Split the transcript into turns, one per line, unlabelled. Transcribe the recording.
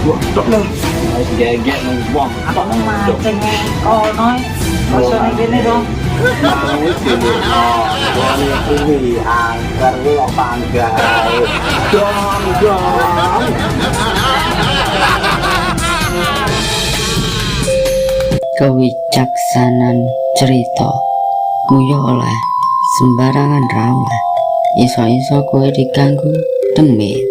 Tok lho. Gegek nang wong.
Apa mau mancing kono bosone kene dong.
Wis dene. Wong kuwi angker kula panggae. Dong.
Kewicaksanan cerita nguyu oleh sembarangan ra oleh iso-iso kowe diganggu demit.